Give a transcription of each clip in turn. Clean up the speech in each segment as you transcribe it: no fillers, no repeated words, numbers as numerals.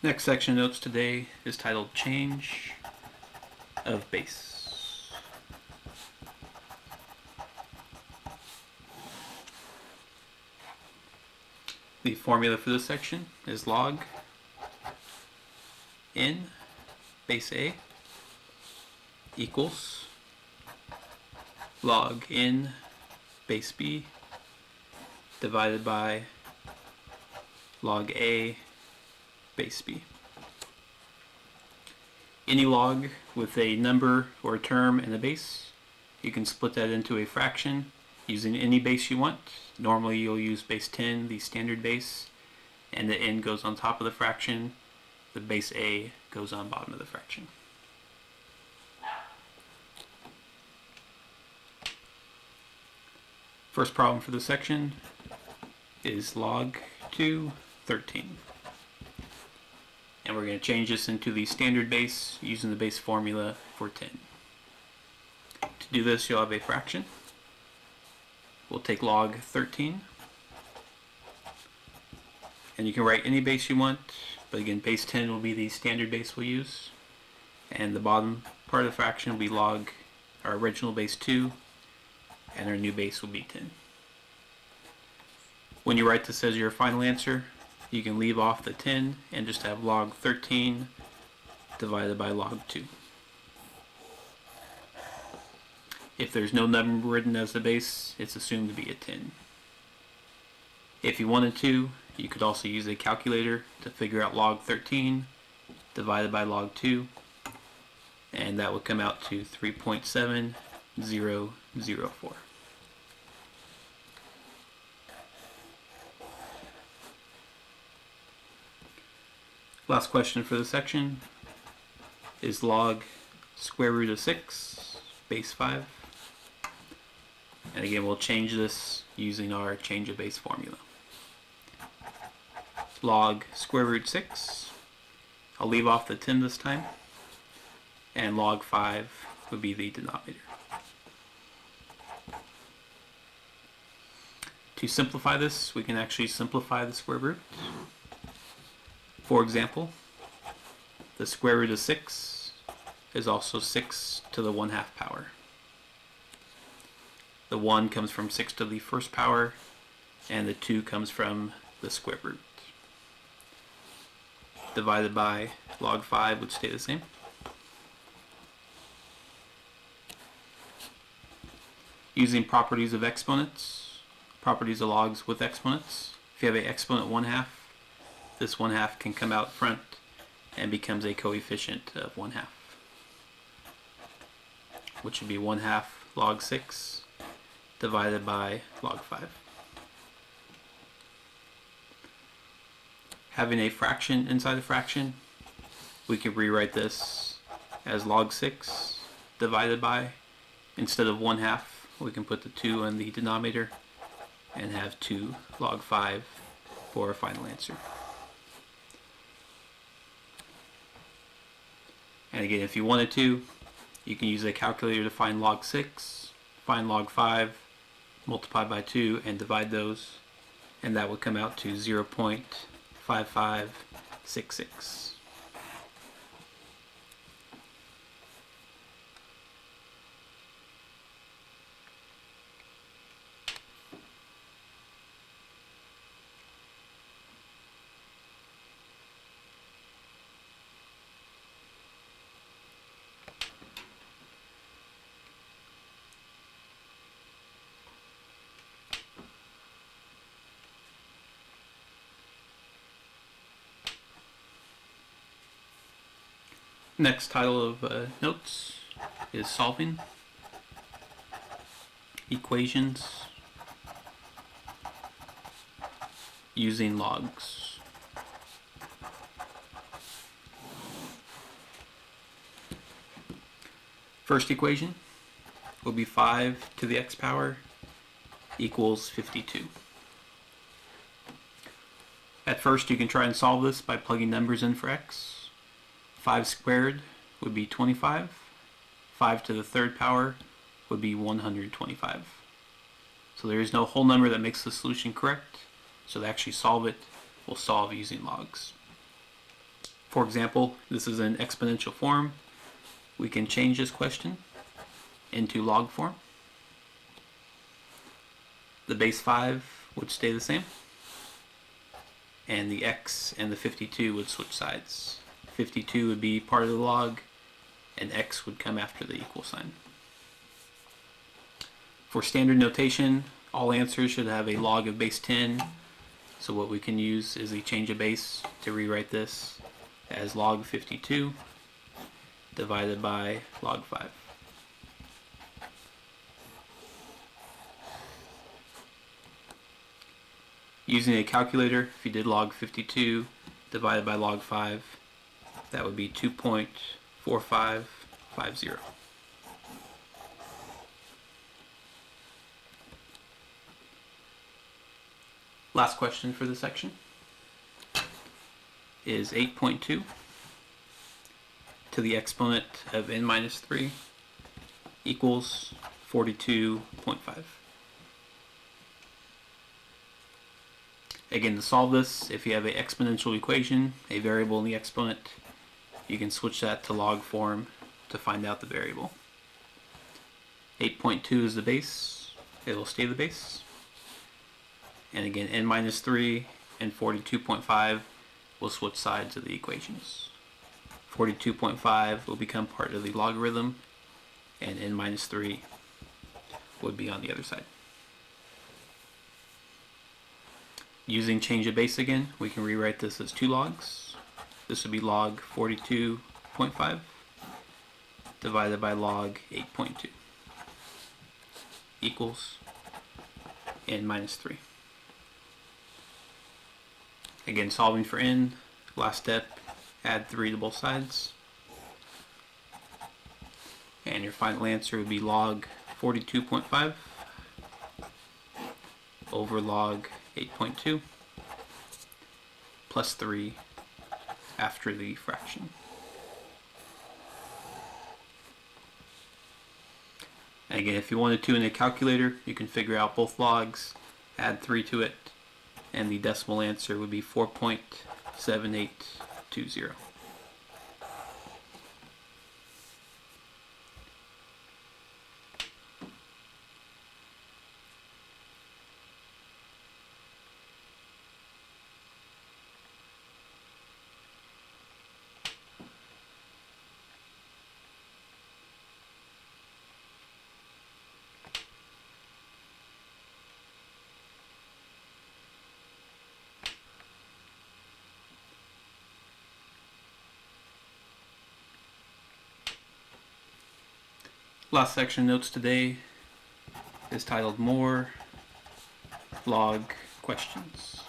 Next section of notes today is titled Change of Base. The formula for this section is log n base a equals log n base b divided by log a base b. Any log with a number or a term and a base, you can split that into a fraction using any base you want. Normally you'll use base 10, the standard base, and the n goes on top of the fraction. The base a goes on bottom of the fraction. First problem for this section is log 2, 13. And we're going to change this into the standard base using the base formula for 10. To do this, you'll have a fraction. We'll take log 13. And you can write any base you want, but again, base 10 will be the standard base we'll use. And the bottom part of the fraction will be log our original base 2, and our new base will be 10. When you write this as your final answer, you can leave off the 10 and just have log 13 divided by log 2. If there's no number written as the base, it's assumed to be a 10. If you wanted to, you could also use a calculator to figure out log 13 divided by log 2, and that would come out to 3.7004. Last question for the section is log square root of 6 base 5. And again, we'll change this using our change of base formula. Log square root 6, I'll leave off the 10 this time, and log 5 would be the denominator. To simplify this, we can actually simplify the square root. For example, the square root of 6 is also 6 to the 1/2 power. The 1 comes from 6 to the first power, and the 2 comes from the square root. Divided by log 5 would stay the same. Using properties of exponents, properties of logs with exponents, if you have an exponent 1/2, this 1/2 can come out front and becomes a coefficient of 1/2, which would be 1/2 log 6 divided by log 5. Having a fraction inside a fraction, we can rewrite this as log 6 divided by, instead of 1/2, we can put the 2 in the denominator and have 2 log 5 for our final answer. And again, if you wanted to, you can use a calculator to find log 6, find log 5, multiply by 2, and divide those, and that would come out to 0.5566. Next title of notes is solving equations using logs. First equation will be 5 to the x power equals 52. At first you can try and solve this by plugging numbers in for x. 5 squared would be 25. 5 to the third power would be 125. So there is no whole number that makes the solution correct. So to actually solve it, we'll solve using logs. For example, this is an exponential form. We can change this question into log form. The base 5 would stay the same, and the x and the 52 would switch sides. 52 would be part of the log, and x would come after the equal sign. For standard notation, all answers should have a log of base 10, so what we can use is a change of base to rewrite this as log 52 divided by log 5. Using a calculator, if you did log 52 divided by log 5, that would be 2.4550. Last question for this section is 8.2 to the exponent of n minus 3 equals 42.5. Again, to solve this, if you have an exponential equation, a variable in the exponent, you can switch that to log form to find out the variable. 8.2 is the base, it will stay the base. And again, n minus 3 and 42.5 will switch sides of the equations. 42.5 will become part of the logarithm, and n minus 3 would be on the other side. Using change of base again, we can rewrite this as 2 logs. This would be log 42.5 divided by log 8.2 equals n minus 3. Again, solving for n, last step, add 3 to both sides. And your final answer would be log 42.5 over log 8.2 plus 3 after the fraction. And again, if you wanted to in a calculator, you can figure out both logs, add 3 to it, and the decimal answer would be 4.7820. Last section notes today is titled More Log Questions.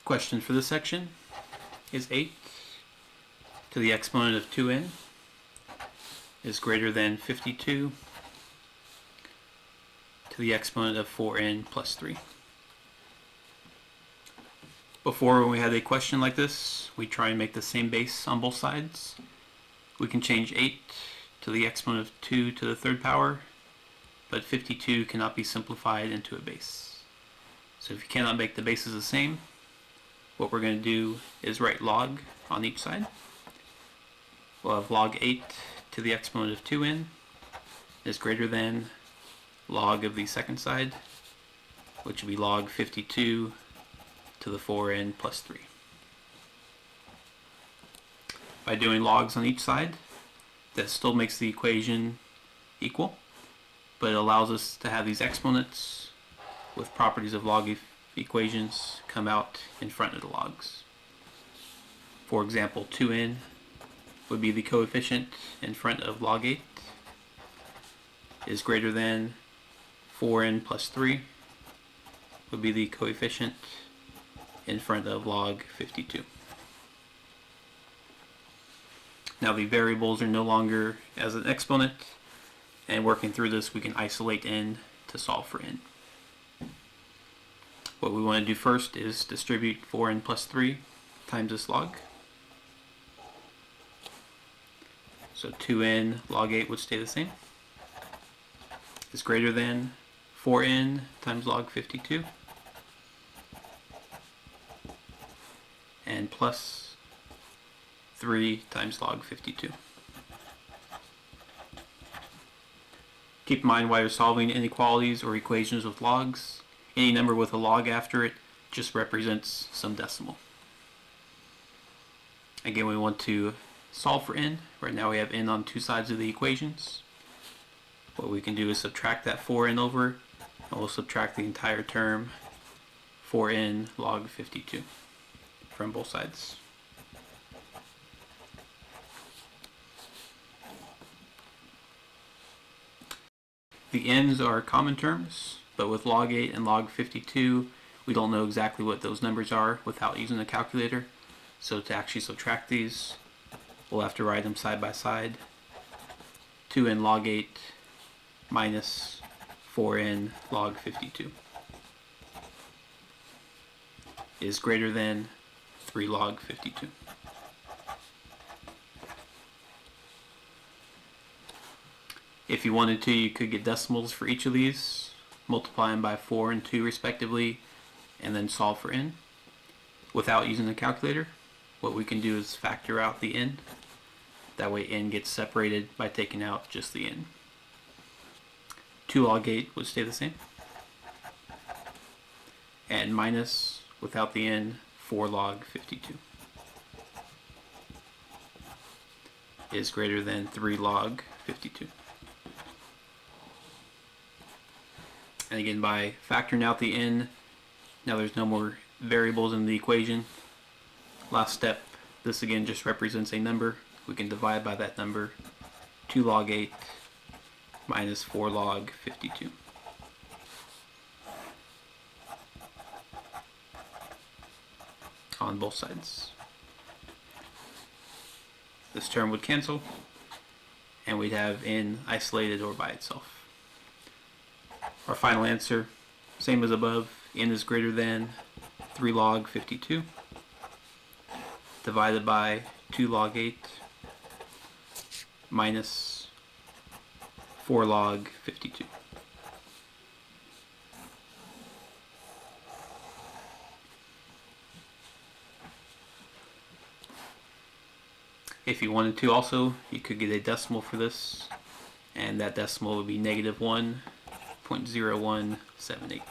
Question for this section is 8 to the exponent of 2n is greater than 52 to the exponent of 4n plus 3. Before, when we had a question like this, we try and make the same base on both sides. We can change 8 to the exponent of 2 to the third power, but 52 cannot be simplified into a base. So if you cannot make the bases the same, what we're going to do is write log on each side. We'll have log 8 to the exponent of 2n is greater than log of the second side, which would be log 52 to the 4n plus 3. By doing logs on each side, that still makes the equation equal, but it allows us to have these exponents with properties of log equations come out in front of the logs. For example, 2n would be the coefficient in front of log 8 is greater than 4n plus 3 would be the coefficient in front of log 52. Now the variables are no longer as an exponent, and working through this we can isolate n to solve for n. What we want to do first is distribute 4n plus 3 times this log. So 2n log 8 would stay the same. Is greater than 4n times log 52 and plus 3 times log 52. Keep in mind while you're solving inequalities or equations with logs, any number with a log after it just represents some decimal. Again, we want to solve for n. Right now we have n on two sides of the equations. What we can do is subtract that 4n over, and we'll subtract the entire term 4n log 52 from both sides. The n's are common terms, but with log 8 and log 52, we don't know exactly what those numbers are without using a calculator. So to actually subtract these, we'll have to write them side by side. 2n log 8 minus 4n log 52 is greater than 3 log 52. If you wanted to, you could get decimals for each of these, multiply them by 4 and 2 respectively, and then solve for n. Without using a calculator, what we can do is factor out the n. That way n gets separated by taking out just the n. 2 log 8 would stay the same. And minus, without the n, 4 log 52 is greater than 3 log 52. And again, by factoring out the n, now there's no more variables in the equation. Last step, this again just represents a number. We can divide by that number. 2 log 8 minus 4 log 52. On both sides. This term would cancel, and we'd have n isolated or by itself. Our final answer, same as above, n is greater than 3 log 52 divided by 2 log 8 minus 4 log 52. If you wanted to also, you could get a decimal for this, and that decimal would be -1.0178.